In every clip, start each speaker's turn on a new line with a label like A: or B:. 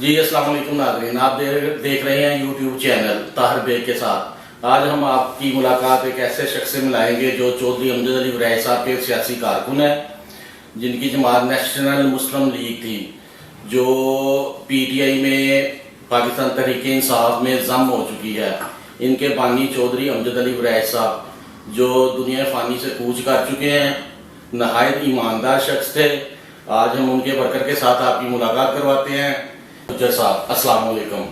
A: जी अस्सलाम वालेकुम नाज़रीन, आप देख रहे हैं यूट्यूब चैनल ताहिर बेग के साथ। आज हम आपकी मुलाकात एक ऐसे शख्स से मिलाएंगे जो चौधरी अमजद अली वरैच साहब के सियासी कारकुन है, जिनकी जमात नेशनल मुस्लिम लीग थी, जो PTI में पाकिस्तान तहरीक इंसाफ में ज़म हो चुकी है। इनके बानी चौधरी अमजद अली वरैच साहब जो दुनिया फ़ानी से कूच कर चुके हैं, नहायत ईमानदार शख्स थे। आज हम उनके वर्कर के साथ आपकी मुलाकात करवाते हैं। गुज्जर साहब अस्सलाम वालेकुम।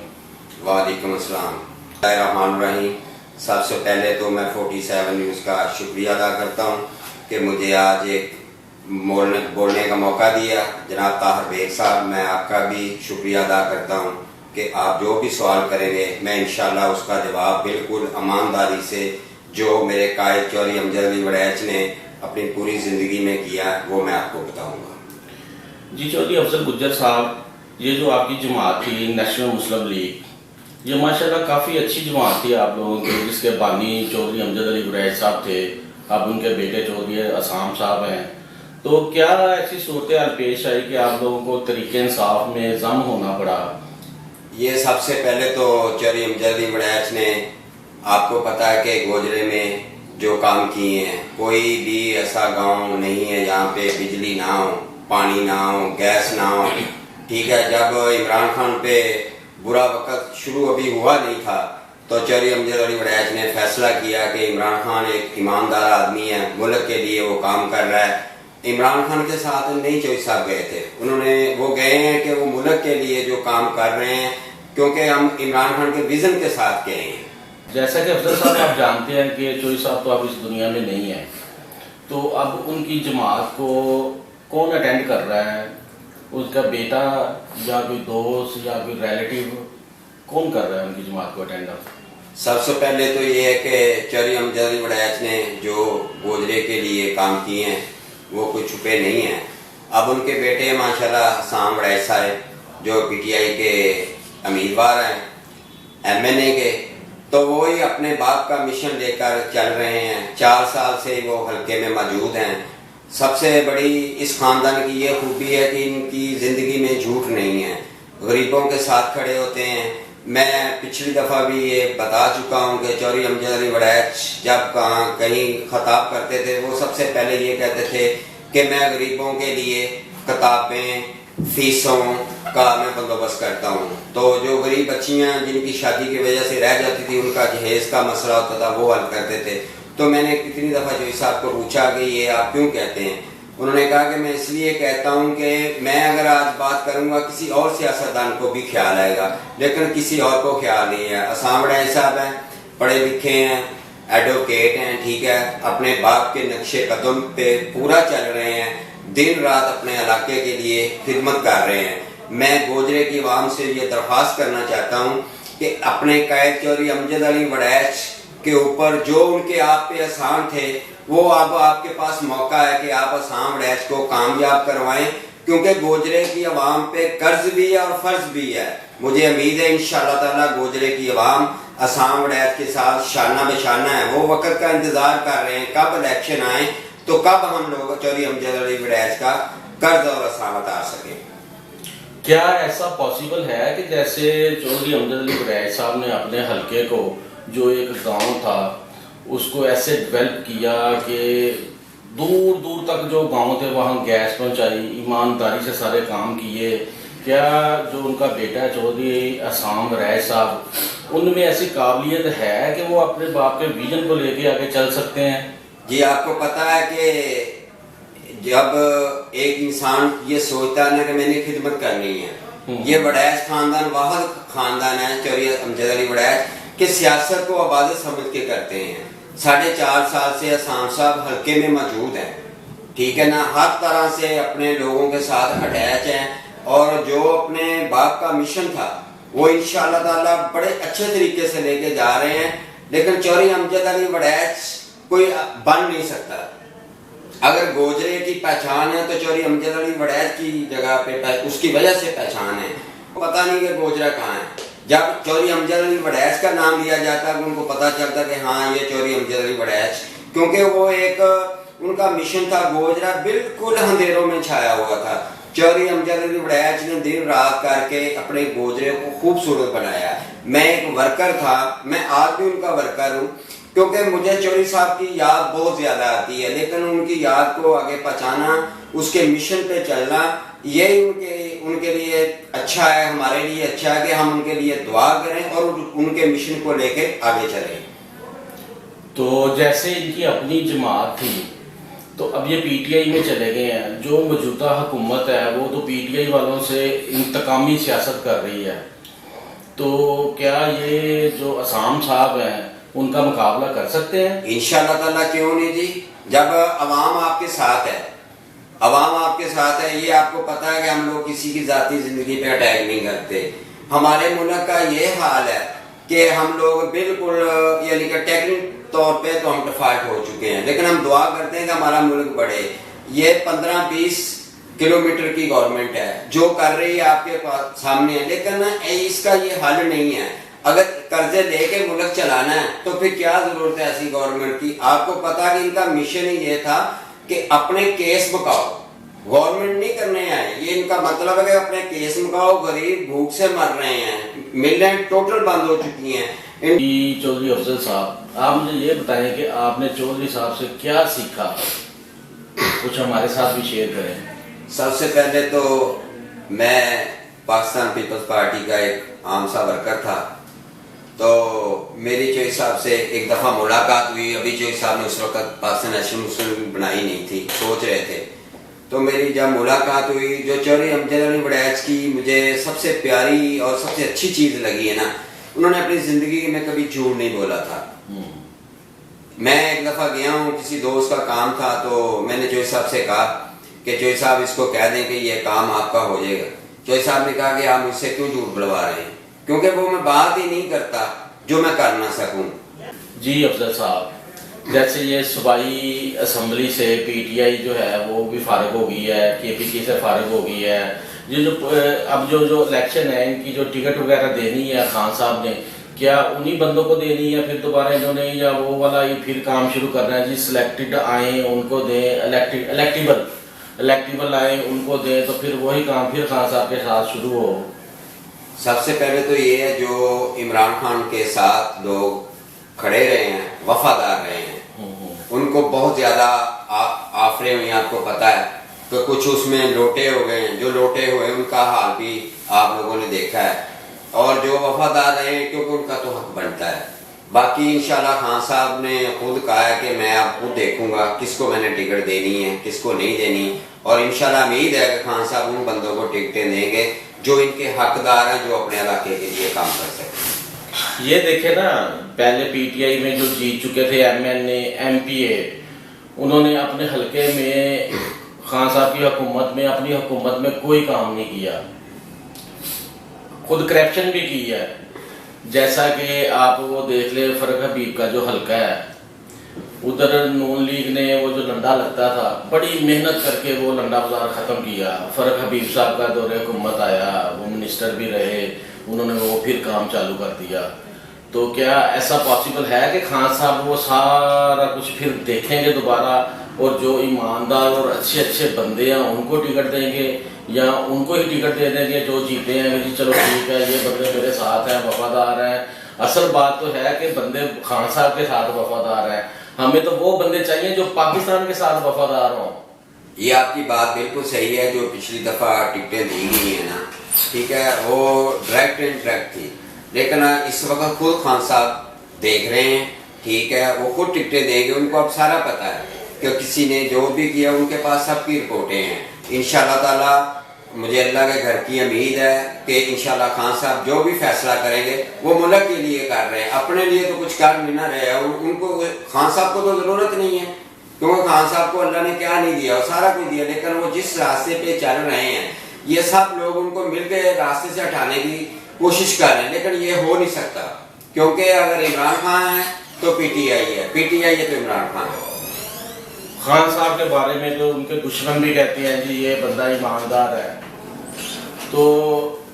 B: वालेकुम अस्सलाम। रहमान। सबसे पहले तो मैं 47 न्यूज़ का शुक्रिया अदा करता हूँ कि मुझे आज एक बोलने का मौका दिया। जनाब ताहिर बेग साहब, मैं आपका भी शुक्रिया अदा करता हूँ कि आप जो भी सवाल करेंगे मैं इंशाल्लाह उसका जवाब बिल्कुल ईमानदारी से, जो मेरे कायद चौधरी अमजद अली वरैच ने अपनी पूरी ज़िंदगी में किया, वो मैं आपको बताऊँगा।
A: जी चौधरी अफजल गुज्जर साहब, ये जो आपकी जमात थी नेशनल मुस्लिम लीग, ये माशाल्लाह काफ़ी अच्छी जमात थी आप लोगों की, जिसके बानी चौधरी अमजद अली वरैच साहब थे, अब उनके बेटे चौधरी असाम साहब हैं। तो क्या ऐसी सूरत हाल पेश आई कि आप लोगों को तरीके इंसाफ में ज़म होना पड़ा?
B: ये सबसे पहले तो चौधरी अमजद अली वरैच ने, आपको पता है कि गोजरे में जो काम किए हैं, कोई भी ऐसा गांव नहीं है जहाँ पे बिजली ना हो, पानी ना हो, गैस ना हो। ठीक है, जब इमरान खान पे बुरा वक्त शुरू अभी हुआ नहीं था तो चौधरी अमजद अली वरैच ने फैसला किया कि इमरान खान एक ईमानदार आदमी है, मुल्क के लिए वो काम कर रहा है। इमरान खान के साथ नहीं चौधरी साहब गए थे, वो गए हैं कि वो मुल्क के लिए जो काम कर रहे हैं, क्योंकि हम इमरान खान के विजन के साथ गए हैं।
A: जैसा कि अफजल साहब आप जानते हैं कि चौधरी साहब तो अब इस दुनिया में नहीं है, तो अब उनकी जमात को कौन अटेंड कर रहा है? उसका बेटा या कोई दोस्त या कोई रिलेटिव कौन कर रहा है उनकी जमात को अटेंड?
B: सबसे पहले तो ये है कि चौधरी अमजद अली वरैच ने जो गोजरे के लिए काम किए हैं वो कोई छुपे नहीं हैं। अब उनके बेटे माशाल्लाह हसान वरैच साहब, जो PTI के उम्मीदवार हैं MNA के, तो वो ही अपने बाप का मिशन लेकर चल रहे हैं। 4 साल से वो हल्के में मौजूद हैं। सबसे बड़ी इस खानदान की ये खूबी है कि इनकी ज़िंदगी में झूठ नहीं है, गरीबों के साथ खड़े होते हैं। मैं पिछली दफ़ा भी ये बता चुका हूँ कि चौधरी अमजद अली वरैच जब कहीं खिताब करते थे, वो सबसे पहले ये कहते थे कि मैं गरीबों के लिए किताबें, फीसों का मैं बंदोबस्त करता हूँ। तो जो गरीब बच्चियाँ जिनकी शादी की वजह से रह जाती थी, उनका जहेज़ का मसला होता था, वो हल करते थे। तो मैंने कितनी दफ़ा चौधरी साहब को पूछा कि ये आप क्यों कहते हैं? उन्होंने कहा कि मैं इसलिए कहता हूँ कि मैं अगर आज बात करूँगा किसी और सियासतदान को भी ख्याल आएगा, लेकिन किसी और को ख्याल नहीं है। हसान वरैच साहब हैं, पढ़े लिखे हैं, एडवोकेट हैं, ठीक है, अपने बाप के नक्शे कदम पे पूरा चल रहे हैं, दिन रात अपने इलाके के लिए खिदमत कर रहे हैं। मैं गोजरे की आवाम से ये दरख्वास्त करना चाहता हूँ कि अपने कायद चौधरी अमजद अली वरैच के ऊपर जो उनके आप पे एहसान थे, वो अब आपके पास मौका है कि आप हसान वरैच को कामयाब करवाएं, क्योंकि गोजरे की आवाम पे कर्ज भी है और फर्ज भी है। मुझे उम्मीद है इंशाअल्लाह ताला गोजरे की आवाम हसान वरैच के साथ शाना बेशाना है। वो वक्त का इंतजार कर रहे हैं कब इलेक्शन आए, तो कब हम लोग चौधरी अमजद अली वरैच का कर्ज और एहसान उतार सकें।
A: क्या ऐसा पॉसिबल है कि जैसे चौधरी अमजद अली वरैच साहब ने अपने हलके को, जो एक गांव था, उसको ऐसे डेवलप किया कि दूर दूर तक जो गांव थे वहाँ गैस पहुँचाई, ईमानदारी से सारे काम किए? क्या जो उनका बेटा है चौधरी हसान वरैच साहब, उनमें ऐसी काबिलियत है कि वो अपने बाप के विजन को लेके आगे चल सकते हैं? जी
B: आपको पता है कि जब एक इंसान ये सोचता है ना कि मैंने खिदमत करनी है, ये वरैच खानदान वाहिद खानदान है चौधरी अमजद अली वरैच कि सियासत को इबादत समझ के करते हैं। 4.5 साल से हसान साहब हल्के में मौजूद हैं, ठीक है ना, हर तरह से अपने लोगों के साथ अटैच हैं, और जो अपने बाप का मिशन था वो इंशाअल्लाह ताला बड़े अच्छे तरीके से लेके जा रहे हैं। लेकिन चौधरी अमजद अली वरैच कोई बन नहीं सकता। अगर गोजरे की पहचान है तो चौधरी अमजद अली वरैच की जगह पे उसकी वजह से पहचान है। पता नहीं कि गोजरा कहाँ है। जब चौधरी अमजद अली वरैच का नाम लिया जाता है, उनको पता चलता कि हाँ ये चौधरी अमजद अली वरैच, क्योंकि वो एक उनका मिशन था। गोजरा बिल्कुल अंधेरों में छाया हुआ था। चौधरी अमजद अली वड़ैच ने दिन रात करके अपने गोजरे को खूबसूरत बनाया। मैं एक वर्कर था, मैं आज भी उनका वर्कर हूँ, क्योंकि मुझे चौधरी साहब की याद बहुत ज्यादा आती है, लेकिन उनकी याद को आगे पहुँचाना, उसके मिशन पे चलना, यही उनके लिए अच्छा है, हमारे लिए अच्छा है कि हम उनके लिए दुआ करें और उनके मिशन को लेके आगे चलें।
A: तो जैसे इनकी अपनी जमात थी, तो अब ये पीटीआई में चले गए हैं। जो मौजूदा हुकूमत है वो तो पीटीआई वालों से इंतकामी सियासत कर रही है, तो क्या ये जो असाम साहब हैं उनका मुकाबला कर सकते हैं?
B: इंशाल्लाह ताला, क्यों नहीं जी। जब अवाम आपके साथ है, अवाम आपके साथ है, ये आपको पता है कि हम लोग किसी की जाती जिंदगी पे अटैक नहीं करते। हमारे मुल्क का ये हाल है कि हम लोग बिल्कुल यानी कि टेक्निक तौर पे तो हम डिफॉल्ट हो चुके हैं, लेकिन हम दुआ करते हैं कि हमारा मुल्क बढ़े। ये 15-20 किलोमीटर की गवर्नमेंट है जो कर रही है, आपके पास सामने है, लेकिन इसका ये हल नहीं है। अगर कर्जे लेके मुल्क चलाना है तो फिर क्या जरूरत है ऐसी गवर्नमेंट की। आपको पता कि इनका मिशन ही ये था कि अपने केस मुकाओ, गवर्नमेंट नहीं करने आए, ये इनका मतलब है कि अपने केस मुकाओ। गरीब भूख से मर रहे हैं, मिलें टोटल बंद हो चुकी हैं।
A: चौधरी अफजल साहब, आप मुझे ये बताएं कि आपने चौधरी साहब से क्या सीखा, कुछ हमारे साथ भी शेयर करें।
B: सबसे पहले तो मैं पाकिस्तान पीपल्स पार्टी का एक आम सा वर्कर था, तो मेरी चौधरी साहब से एक दफ़ा मुलाकात हुई। अभी चौधरी साहब ने उस वक्त पाकिस्तान नेशनल मुस्लिम बनाई नहीं थी, सोच रहे थे। तो मेरी जब मुलाकात हुई, जो चौधरी अमजद अली वड़ैच की मुझे सबसे प्यारी और सबसे अच्छी चीज़ लगी है ना, उन्होंने अपनी ज़िंदगी में कभी झूठ नहीं बोला था। मैं एक दफ़ा गया हूँ, किसी दोस्त का काम था, तो मैंने चौधरी साहब से कहा कि चौधरी साहब इसको कह दें कि ये काम आपका हो जाएगा। चौधरी साहब ने कहा कि आप मुझसे क्यों झूठ बुलवा रहे हैं, क्योंकि वो मैं बात ही नहीं करता जो मैं कर ना सकूं।
A: जी अफजल साहब, जैसे ये सूबाई असम्बली से पीटीआई जो है वो भी फारिग हो गई है, केपीसी से फारिग हो गई है, ये जो अब जो इलेक्शन है, इनकी जो टिकट वगैरह देनी है खान साहब ने, क्या उन्हीं बंदों को देनी है फिर दोबारा इन्होंने, या वो वाला ही फिर काम शुरू करना है जी, सिलेक्टेड आए उनको दें, इलेक्टिबल आए उनको दें, तो फिर वही काम फिर खान साहब के साथ शुरू हो?
B: सबसे पहले तो ये है, जो इमरान खान के साथ लोग खड़े रहे हैं, वफादार रहे हैं, उनको बहुत ज्यादा आफरे हुई, आपको पता है। तो कुछ उसमें लोटे हो गए हैं, जो लोटे हुए उनका हाल भी आप लोगों ने देखा है, और जो वफादार रहे हैं क्योंकि उनका तो हक बनता है। बाकी इंशाल्लाह खान साहब ने खुद कहा है कि मैं अब खुद देखूंगा किसको मैंने टिकट देनी है, किसको नहीं देनी, और इंशाल्लाह उम्मीद है कि खान साहब उन बंदों को टिकटें देंगे जो इनके हकदार हैं, जो अपने इलाके के लिए काम कर सकते।
A: ये देखे ना, पहले पीटीआई में जो जीत चुके थे एमएनए एमपीए, उन्होंने अपने हलके में खान साहब की हुकूमत में, अपनी हुकूमत में कोई काम नहीं किया, खुद करप्शन भी की है। जैसा कि आप वो देख ले, फरक हबीब का जो हलका है, उधर नून लीग ने वो जो लंडा लगता था, बड़ी मेहनत करके वो लंडा बाजार ख़त्म किया। फरक हबीब साहब का दौरे हुकूमत आया, वो मिनिस्टर भी रहे, उन्होंने वो फिर काम चालू कर दिया। तो क्या ऐसा पॉसिबल है कि खान साहब वो सारा कुछ फिर देखेंगे दोबारा, और जो ईमानदार और अच्छे अच्छे बंदे हैं उनको टिकट देंगे, या उनको ही टिकट दे देंगे जो जीते हैं कि चलो ठीक है, ये बंदे मेरे साथ हैं, वफादार हैं? असल बात तो है कि बंदे खान साहब के साथ वफादार हैं, हमें तो वो बंदे चाहिए जो पाकिस्तान के साथ वफादार हों।
B: ये आपकी बात बिल्कुल सही है। जो पिछली दफ़ा टिकटें दी गई है ना, ठीक है, वो डायरेक्ट इंटरेक्ट थी, लेकिन इस वक्त खुद खान साहब देख रहे हैं, ठीक है, वो खुद टिकटें देंगे, उनको अब सारा पता है कि किसी ने जो भी किया, उनके पास सबकी रिपोर्टें हैं। इंशाल्लाह ताला मुझे अल्लाह के घर की उम्मीद है कि इंशाल्लाह खान साहब जो भी फैसला करेंगे वो मुल्क के लिए कर रहे हैं, अपने लिए तो कुछ कर नहीं ना रहे हैं। उनको खान साहब को तो जरूरत नहीं है, क्योंकि खान साहब को अल्लाह ने क्या नहीं दिया, सारा कुछ दिया, लेकिन वो जिस रास्ते पे चल रहे हैं, ये सब लोग उनको मिलकर रास्ते से हटाने की कोशिश कर रहे हैं, लेकिन ये हो नहीं सकता, क्योंकि अगर इमरान खान है तो पीटीआई है, पीटीआई है तो इमरान खान है।
A: खान साहब के बारे में तो उनके दुश्मन भी कहते हैं जी ये बंदा ईमानदार है। तो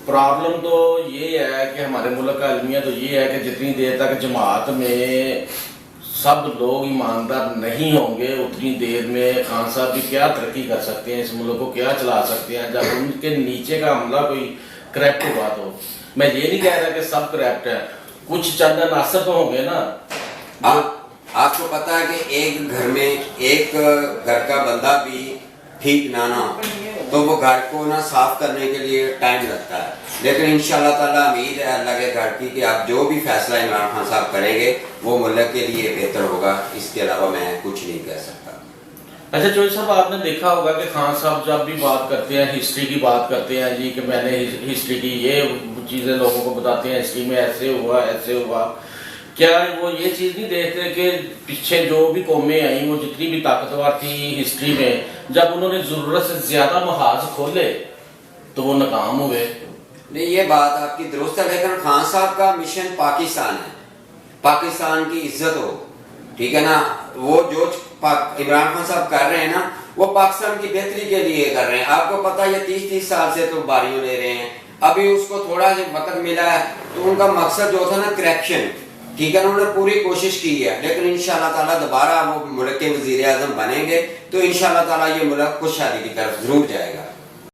A: प्रॉब्लम तो ये है कि हमारे मुल्क का अलमिया तो ये है कि जितनी देर तक जमात में सब लोग ईमानदार नहीं होंगे उतनी देर में खान साहब भी क्या तरक्की कर सकते हैं, इस मुल्क को क्या चला सकते हैं जब उनके नीचे का हमला कोई करप्ट हुआ। तो मैं ये नहीं कह रहा कि सब करप्ट है, कुछ चंद अनासर तो होंगे ना।
B: आपको पता है कि एक घर में एक घर का बंदा भी ठीक ना हो तो वो घर को ना साफ करने के लिए टाइम लगता है, लेकिन इंशाल्लाह ताला उम्मीद है अल्लाह के घर की कि आप जो भी फैसला इमरान खान साहब करेंगे वो मुल्क के लिए बेहतर होगा, इसके अलावा मैं कुछ नहीं कह सकता।
A: अच्छा चौधरी साहब, आपने देखा होगा कि खान साहब जब भी बात करते हैं, हिस्ट्री की बात करते हैं जी कि मैंने हिस्ट्री की ये चीजें लोगों को बताते हैं, हिस्ट्री में ऐसे हुआ ऐसे हुआ, क्या वो ये चीज नहीं देखते कि पीछे जो भी कौमें आई वो जितनी भी ताकतवर थी हिस्ट्री में, जब उन्होंने जरूरत से ज्यादा महाज खोले तो वो नाकाम हुए।
B: नहीं, ये बात आपकी दुरुस्त है, लेकिन खान साहब का मिशन पाकिस्तान है, पाकिस्तान की इज्जत हो, ठीक है ना। वो जो इमरान खान साहब कर रहे हैं ना वो पाकिस्तान की बेहतरी के लिए कर रहे हैं। आपको पता है ये 30-30 साल से तो बारियों ले रहे हैं, अभी उसको थोड़ा सा वक्त मिला है तो उनका मकसद जो था ना करप्शन, ठीक है ना, उन्होंने पूरी कोशिश की है, लेकिन इंशाल्लाह ताला दोबारा वो मुल्क के वजीर आजम बनेंगे तो इंशाल्लाह ताला ये मुल्क खुशहाली की तरफ जरूर जाएगा।